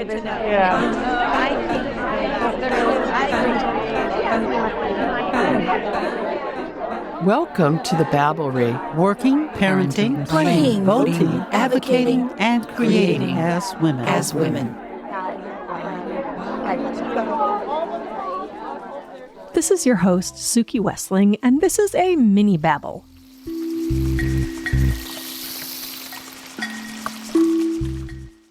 good to know. Welcome to the Babblery. Working, parenting, playing, voting, advocating, and creating as women. This is your host, Suki Westling, and this is a Minibabble.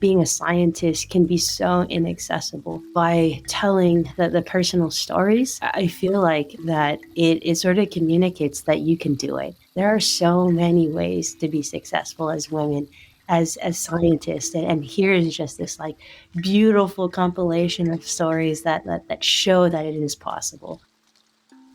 Being a scientist can be so inaccessible. By telling the personal stories, I feel like that it sort of communicates that you can do it. There are so many ways to be successful as women, as scientists, and here is just this like beautiful compilation of stories that show that it is possible.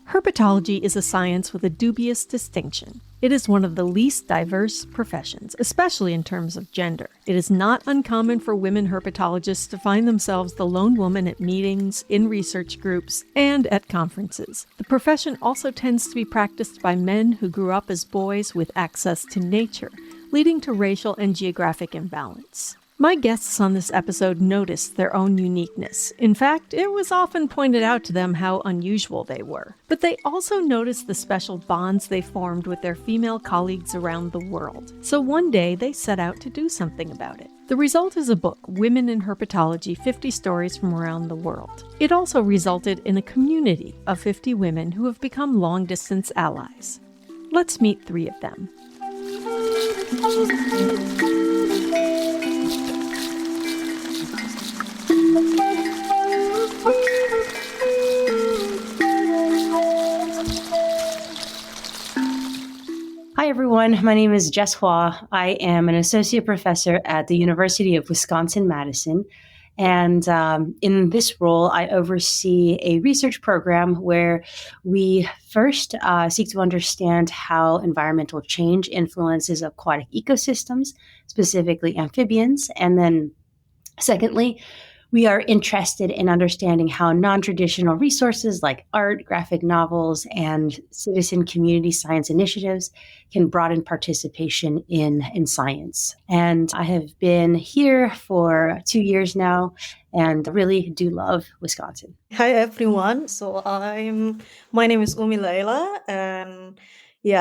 Herpetology is a science with a dubious distinction. It is one of the least diverse professions, especially in terms of gender. It is not uncommon for women herpetologists to find themselves the lone woman at meetings, in research groups, and at conferences. The profession also tends to be practiced by men who grew up as boys with access to nature, leading to racial and geographic imbalance. My guests on this episode noticed their own uniqueness. In fact, it was often pointed out to them how unusual they were. But they also noticed the special bonds they formed with their female colleagues around the world. So one day, they set out to do something about it. The result is a book, Women in Herpetology, 50 Stories from Around the World. It also resulted in a community of 50 women who have become long-distance allies. Let's meet 3 of them. Hi, everyone. My name is Jess Hua. I am an associate professor at the University of Wisconsin-Madison. And in this role, I oversee a research program where we first seek to understand how environmental change influences aquatic ecosystems, specifically amphibians. And then secondly, we are interested in understanding how non-traditional resources like art, graphic novels, and citizen community science initiatives can broaden participation in science. And I have been here for 2 years now and really do love Wisconsin. Hi everyone. My name is Umi Laila, and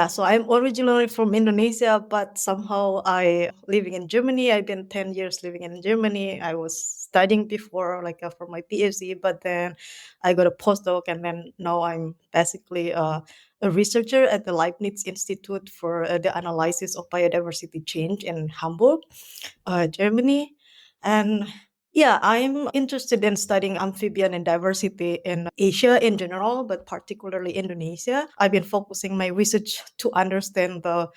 so I'm originally from Indonesia, but somehow I living in Germany. I've been 10 years living in Germany. I was studying before, for my PhD, but then I got a postdoc, and then now I'm basically a researcher at the Leibniz Institute for the analysis of biodiversity change in Hamburg, Germany, and I'm interested in studying amphibian and diversity in Asia in general, but particularly Indonesia. I've been focusing my research to understand the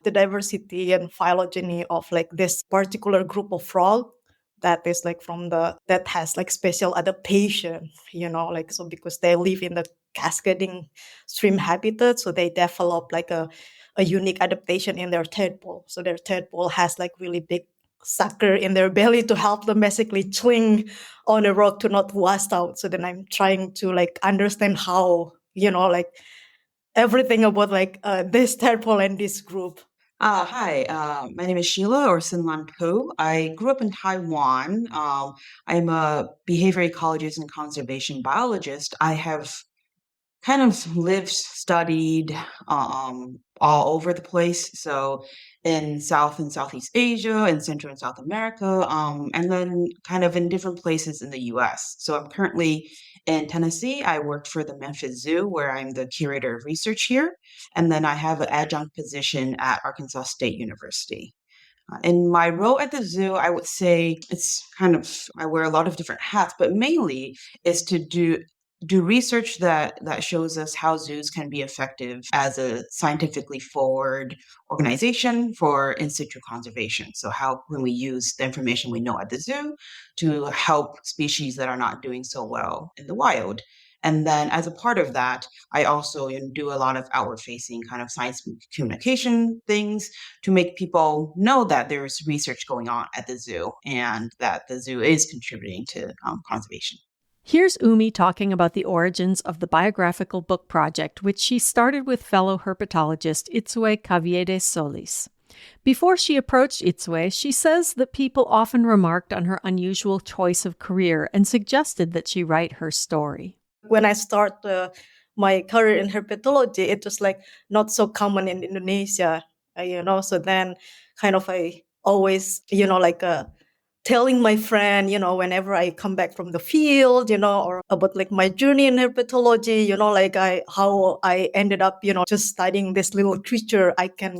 diversity and phylogeny of this particular group of frog that is that has special adaptation, so because they live in the cascading stream habitat, so they develop a unique adaptation in their tadpole. So their tadpole has really big sucker in their belly to help them basically cling on a rock to not wash out. So then I'm trying to understand how, everything about this tadpole and this group. Hi, my name is Sheila or Sinlan Po. I grew up in Taiwan. I'm a behavior ecologist and conservation biologist. I have kind of lived, studied all over the place. So in South and Southeast Asia, in Central and South America, and then kind of in different places in the US. So I'm currently in Tennessee. I work for the Memphis Zoo, where I'm the curator of research here. And then I have an adjunct position at Arkansas State University. In my role at the zoo, I would say I wear a lot of different hats, but mainly is to do research that shows us how zoos can be effective as a scientifically forward organization for in situ conservation. So how can we use the information we know at the zoo to help species that are not doing so well in the wild? And then as a part of that, I also do a lot of outward-facing kind of science communication things to make people know that there's research going on at the zoo and that the zoo is contributing to conservation. Here's Umi talking about the origins of the biographical book project, which she started with fellow herpetologist Itsue Caviedes Solis. Before she approached Itsue, she says that people often remarked on her unusual choice of career and suggested that she write her story. When I start my career in herpetology, it was like not so common in Indonesia, so then kind of I always, telling my friend, whenever I come back from the field, or about like my journey in herpetology, how I ended up, just studying this little creature. I can,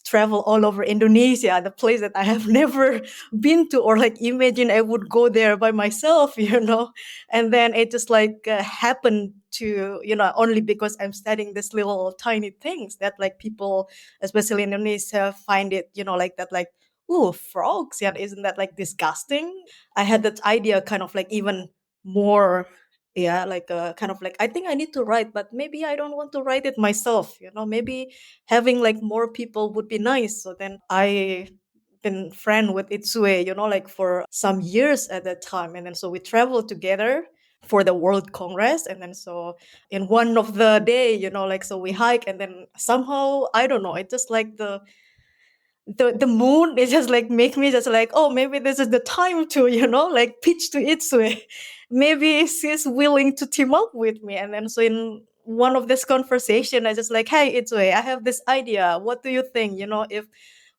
travel all over Indonesia, the place that I have never been to, or like imagine I would go there by myself, and then it just happened to, only because I'm studying this little tiny things that like people, especially in Indonesia, find it, like, ooh, frogs. Yeah, isn't that like disgusting? I had that idea kind of like even more, yeah, kind of like, I think I need to write, but maybe I don't want to write it myself, maybe having like more people would be nice. So then I been friend with Itsue, like for some years at that time. And then so we traveled together for the World Congress. And then so in one of the day, so we hike, and then somehow, I don't know, it just like the moon is just like make me just like, oh, maybe this is the time to, like pitch to Itsue. Maybe she's willing to team up with me. And then so in one of this conversation, I just like, hey, Itsue, I have this idea. What do you think? If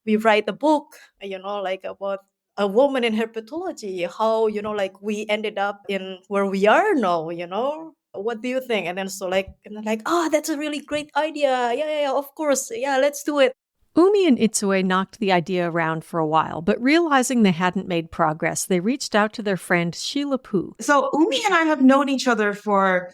we write a book, like about a woman in herpetology, how, like we ended up in where we are now, what do you think? And then so like, and I'm like, oh, that's a really great idea. Yeah, of course. Yeah, let's do it. Umi and Itsue knocked the idea around for a while, but realizing they hadn't made progress, they reached out to their friend Sheila Poo. So Umi and I have known each other for,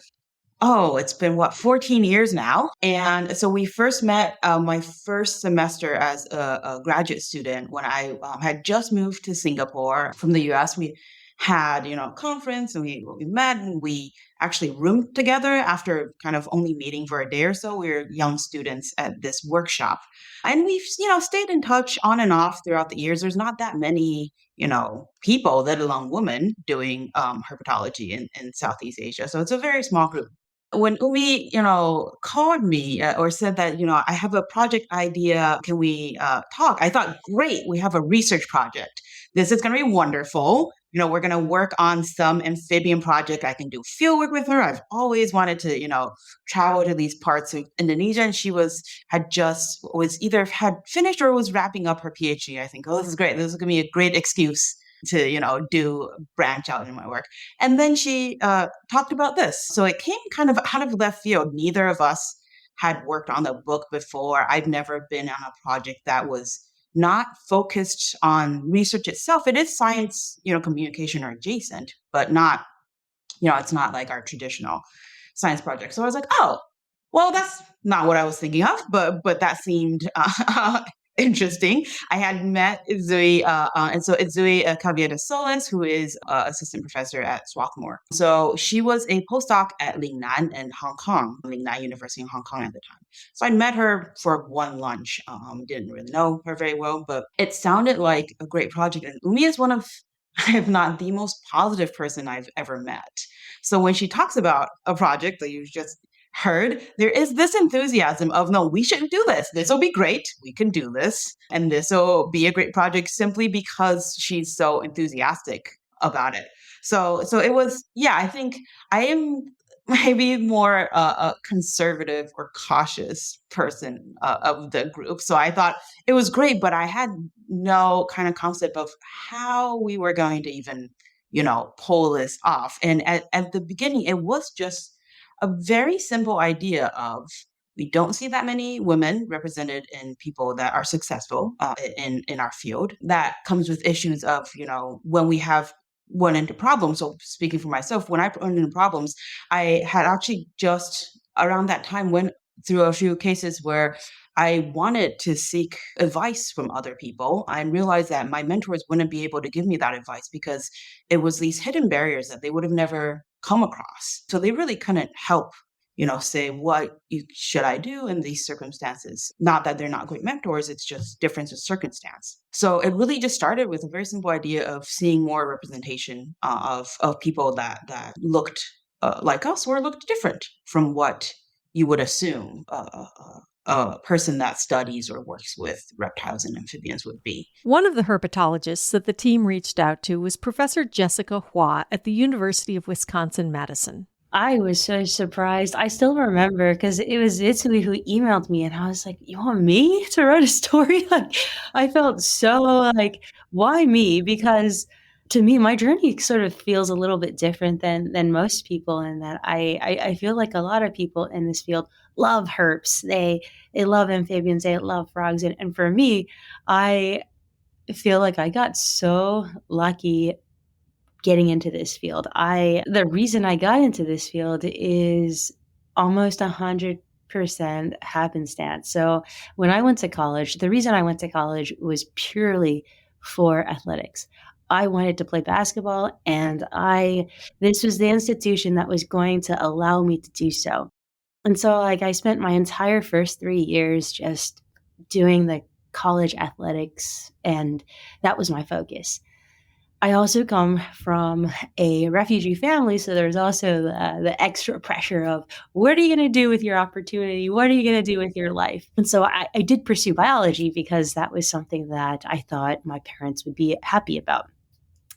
it's been 14 years now. And so we first met my first semester as a graduate student when I had just moved to Singapore from the US. We had, a conference, and we met, and we actually roomed together after kind of only meeting for a day or so. We were young students at this workshop, and we've, stayed in touch on and off throughout the years. There's not that many, people, let alone women, doing herpetology in Southeast Asia. So it's a very small group. When Umi, called me or said that, I have a project idea, can we talk? I thought, great, we have a research project. This is going to be wonderful. We're going to work on some amphibian project. I can do field work with her. I've always wanted to, travel to these parts of Indonesia. And she was either had finished or was wrapping up her PhD. I think, this is great. This is going to be a great excuse to, do branch out in my work. And then she talked about this. So it came kind of out of left field. Neither of us had worked on the book before. I'd never been on a project that was not focused on research itself. It is science, communication or adjacent, but not, it's not like our traditional science project. So I was like, oh, well, that's not what I was thinking of, but that seemed interesting. I had met Itsue, and so Itsue Cavieta Solens, who is assistant professor at Swarthmore. So she was a postdoc at Lingnan in Hong Kong, Lingnan University in Hong Kong at the time. So I met her for one lunch. Didn't really know her very well, but it sounded like a great project. And Umi is one of, if not the most positive person I've ever met. So when she talks about a project that you just heard, there is this enthusiasm of, no, we should do this. This will be great. We can do this. And this will be a great project simply because she's so enthusiastic about it. So it was, I think I am maybe more a conservative or cautious person of the group. So I thought it was great, but I had no kind of concept of how we were going to even, pull this off. And at the beginning, it was just a very simple idea of, we don't see that many women represented in people that are successful in our field. That comes with issues of, when we have run into problems. So speaking for myself, when I run into problems, I had actually just around that time went through a few cases where I wanted to seek advice from other people and realized that my mentors wouldn't be able to give me that advice because it was these hidden barriers that they would have never come across. So they really couldn't help, say what should I do in these circumstances. Not that they're not great mentors, it's just difference of circumstance. So it really just started with a very simple idea of seeing more representation of people that looked like us or looked different from what you would assume a person that studies or works with reptiles and amphibians would be. One of the herpetologists that the team reached out to was Professor Jessica Hua at the University of Wisconsin-Madison. I was so surprised. I still remember because it was Itsui who emailed me, and I was like, "You want me to write a story?" Like, I felt so like, why me? Because to me, my journey sort of feels a little bit different than most people, in that I feel like a lot of people in this field love herps. They love amphibians, they love frogs, and for me, I feel like I got so lucky getting into this field. The reason I got into this field is almost 100% happenstance. So when I went to college, the reason I went to college was purely for athletics. I wanted to play basketball, and this was the institution that was going to allow me to do so. And so like I spent my entire first 3 years just doing the college athletics, and that was my focus. I also come from a refugee family, so there's also the extra pressure of what are you going to do with your opportunity? What are you going to do with your life? And so I did pursue biology because that was something that I thought my parents would be happy about.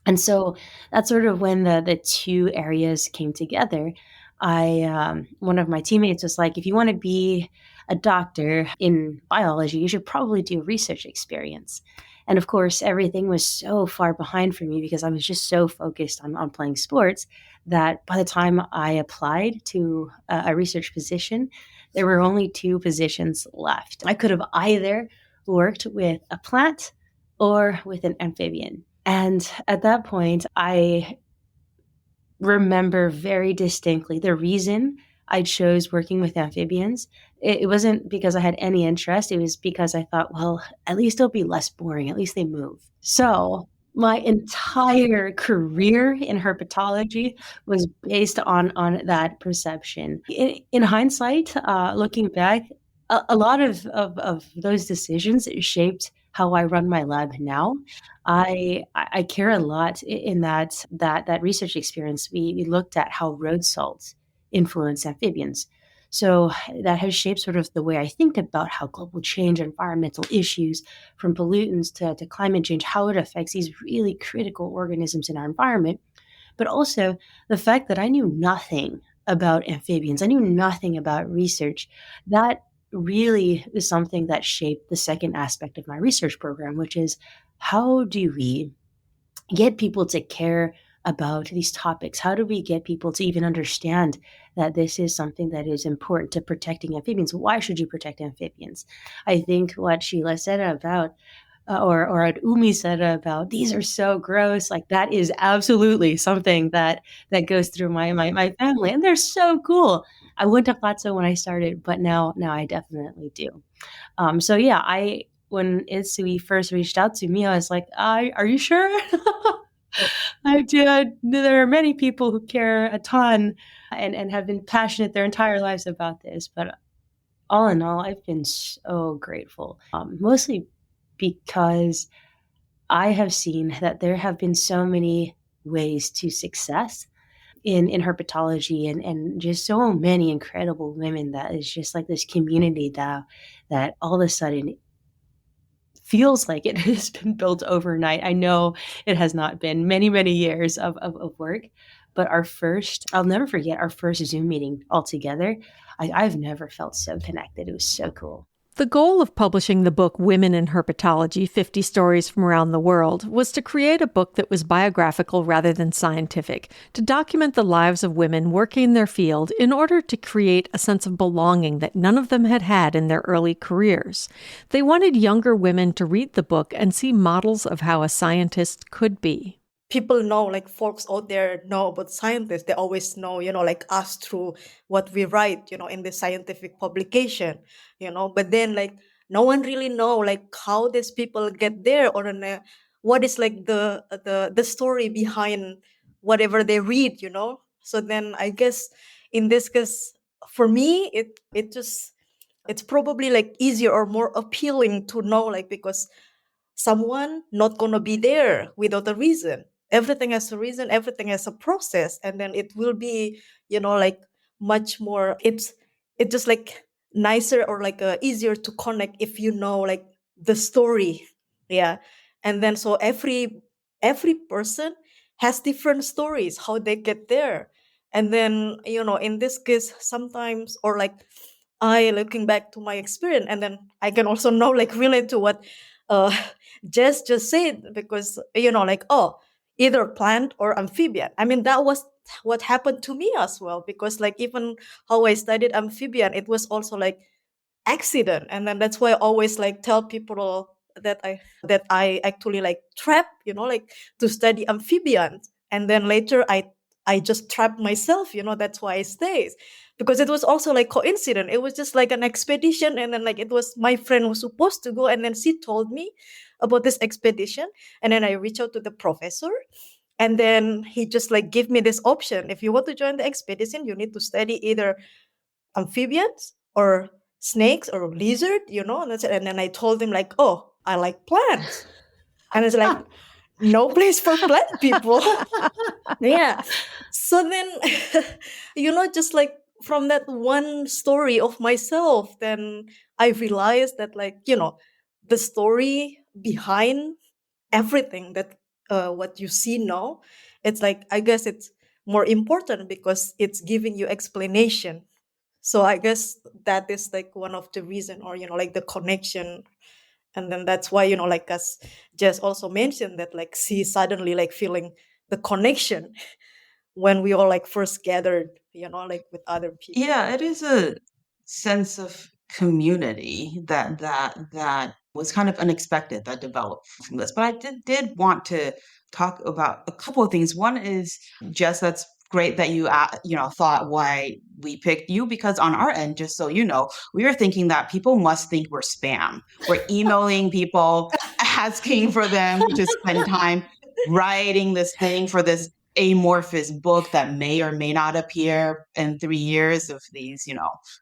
And so that's sort of when the two areas came together. One of my teammates was like, if you want to be a doctor in biology, you should probably do a research experience. And of course, everything was so far behind for me because I was just so focused on playing sports that by the time I applied to a research position, there were only 2 positions left. I could have either worked with a plant or with an amphibian. And at that point, I remember very distinctly the reason I chose working with amphibians. It wasn't because I had any interest. It was because I thought, well, at least it'll be less boring. At least they move. So my entire career in herpetology was based on that perception. In hindsight, looking back, a lot of those decisions shaped how I run my lab now. I care a lot in that research experience. We looked at how road salt influence amphibians. So that has shaped sort of the way I think about how global change, environmental issues, from pollutants to climate change, how it affects these really critical organisms in our environment. But also the fact that I knew nothing about amphibians, I knew nothing about research, that really is something that shaped the second aspect of my research program, which is how do we get people to care about these topics? How do we get people to even understand that this is something that is important to protecting amphibians? Why should you protect amphibians? I think what Sheila said about or what Umi said about these are so gross, like that is absolutely something that goes through my family, and they're so cool. I wouldn't have thought so when I started, but now I definitely do. So yeah, when Itsui first reached out to me, I was like, are you sure? I did. There are many people who care a ton and have been passionate their entire lives about this. But all in all, I've been so grateful, mostly because I have seen that there have been so many ways to success in herpetology, and just so many incredible women, that is just like this community that all of a sudden feels like it has been built overnight. I know it has not been many years of work, but I'll never forget our first Zoom meeting all together. I've never felt so connected. It was so cool. The goal of publishing the book Women in Herpetology, 50 Stories from Around the World, was to create a book that was biographical rather than scientific, to document the lives of women working in their field in order to create a sense of belonging that none of them had had in their early careers. They wanted younger women to read the book and see models of how a scientist could be. People know, like folks out there know about scientists. They always know, like us through what we write, in the scientific publication, but then like no one really know like how these people get there, or what is like the story behind whatever they read, So then I guess in this case, for me, it's probably like easier or more appealing to know, like, because someone not gonna be there without a reason. Everything has a reason, everything has a process, and then it will be, like much more. It's just like nicer or like easier to connect if you know like the story. Yeah. And then so every person has different stories how they get there. And then in this case sometimes, or like I looking back to my experience, and then I can also now like relate to what uh Jess just said, because like, oh, either plant or amphibian. I mean, that was what happened to me as well, because like even how I studied amphibian, it was also like accident. And then that's why I always like tell people that I actually like trap, like to study amphibians. And then later I just trapped myself, that's why I stayed. Because it was also like coincidence. It was just like an expedition, and then like it was my friend was supposed to go, and then she told me about this expedition. And then I reached out to the professor, and then he just like give me this option: if you want to join the expedition, you need to study either amphibians or snakes or lizard, and that's it. And then I told him like, oh, I like plants. And it's like, no place for plant people. Yeah. So then, just like from that one story of myself, then I realized that like, the story behind everything that what you see now, it's like, I guess it's more important because it's giving you explanation. So I guess that is like one of the reason, or like the connection. And then that's why, like as Jess also mentioned, that like she suddenly like feeling the connection when we all like first gathered, like with other people. Yeah, it is a sense of community that was kind of unexpected that developed from this. But I did want to talk about a couple of things. One is, Jess, that's great that you thought why we picked you, because on our end, just so you know, we were thinking that people must think we're spam. We're emailing people, asking for them to spend time writing this thing for this amorphous book that may or may not appear in 3 years of these,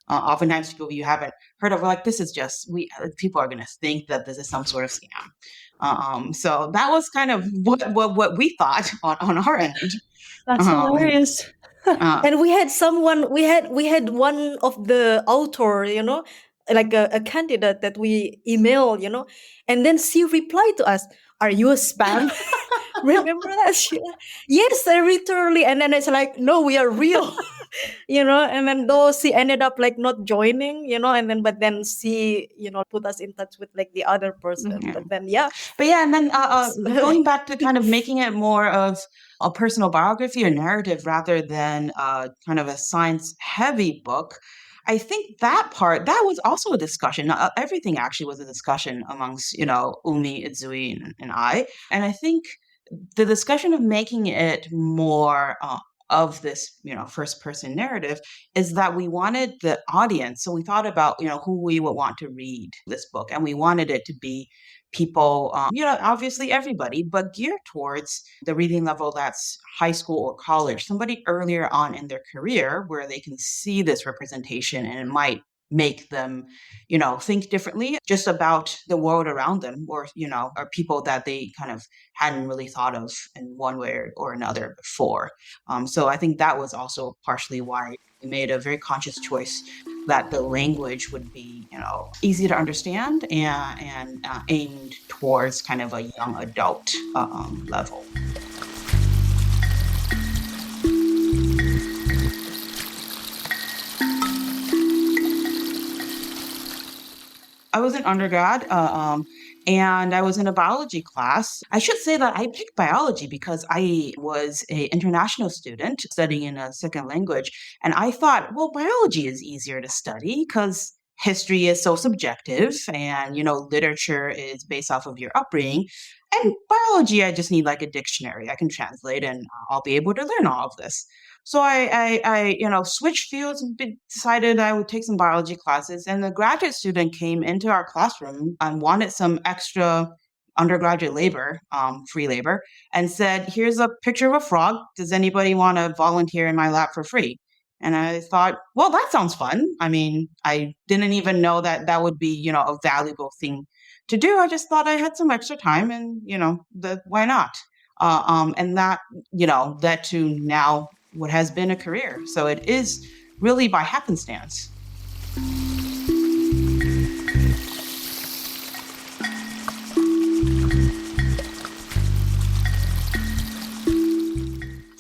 oftentimes people you haven't heard of. We're like, this is just, people are going to think that this is some sort of scam. So that was kind of what we thought on our end. That's hilarious. And we had one of the author, like a candidate that we emailed, and then she replied to us, "Are you a spam?" Remember that? Yes, I literally. And then it's like, no, we are real. And then though she ended up like not joining, and then but then she put us in touch with like the other person. Yeah. But then yeah, and then going back to kind of making it more of a personal biography or narrative rather than kind of a science heavy book, I think that was also a discussion. Everything actually was a discussion amongst Umi, Izui, and I. And I think the discussion of making it more of this, first person narrative is that we wanted the audience. So we thought about, who we would want to read this book, and we wanted it to be people, obviously everybody, but geared towards the reading level that's high school or college, somebody earlier on in their career where they can see this representation and it might make them, think differently just about the world around them, or people that they kind of hadn't really thought of in one way or another before. So I think that was also partially why we made a very conscious choice that the language would be, easy to understand and aimed towards kind of a young adult level. I was an undergrad, and I was in a biology class. I should say that I picked biology because I was an international student studying in a second language. And I thought, well, biology is easier to study because history is so subjective and, literature is based off of your upbringing. And biology, I just need like a dictionary. I can translate and I'll be able to learn all of this. So I switched fields and decided I would take some biology classes. And the graduate student came into our classroom and wanted some extra undergraduate labor, free labor, and said, "Here's a picture of a frog. Does anybody want to volunteer in my lab for free?" And I thought, well, that sounds fun. I mean, I didn't even know that would be, a valuable thing to do. I just thought I had some extra time and, why not? And that, led to now what has been a career. So it is really by happenstance.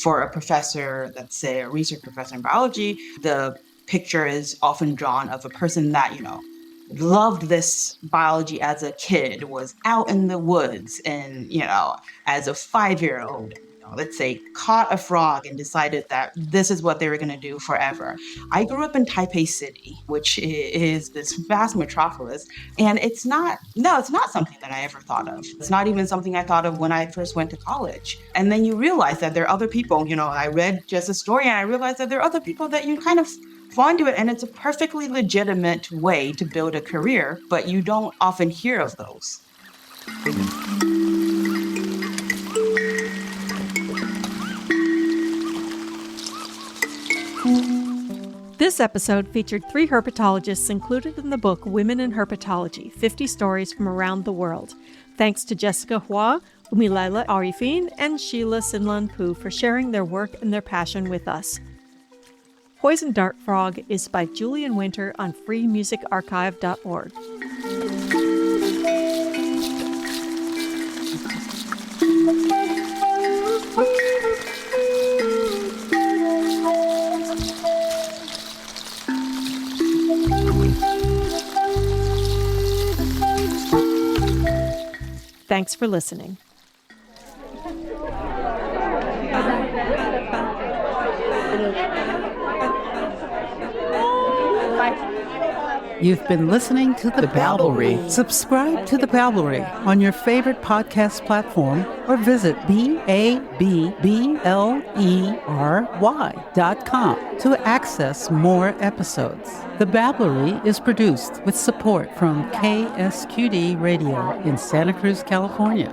for a professor, let's say a research professor in biology, the picture is often drawn of a person that, loved this biology as a kid, was out in the woods and, as a 5-year-old, let's say caught a frog and decided that this is what they were going to do forever. I grew up in Taipei City, which is this vast metropolis, and it's not something that I ever thought of. It's not even something I thought of when I first went to college. And then you realize that there are other people, I read just a story and I realized that there are other people that you kind of fall into it, and it's a perfectly legitimate way to build a career, but you don't often hear of those. This episode featured 3 herpetologists included in the book Women in Herpetology, 50 Stories from Around the World. Thanks to Jessica Hua, Umilaila Arifin, and Sheila Sinlan Pu for sharing their work and their passion with us. Poison Dart Frog is by Julian Winter on freemusicarchive.org. Thanks for listening. You've been listening to The Babblery. Subscribe to The Babblery on your favorite podcast platform or visit BABBLERY.com to access more episodes. The Babblery is produced with support from KSQD Radio in Santa Cruz, California.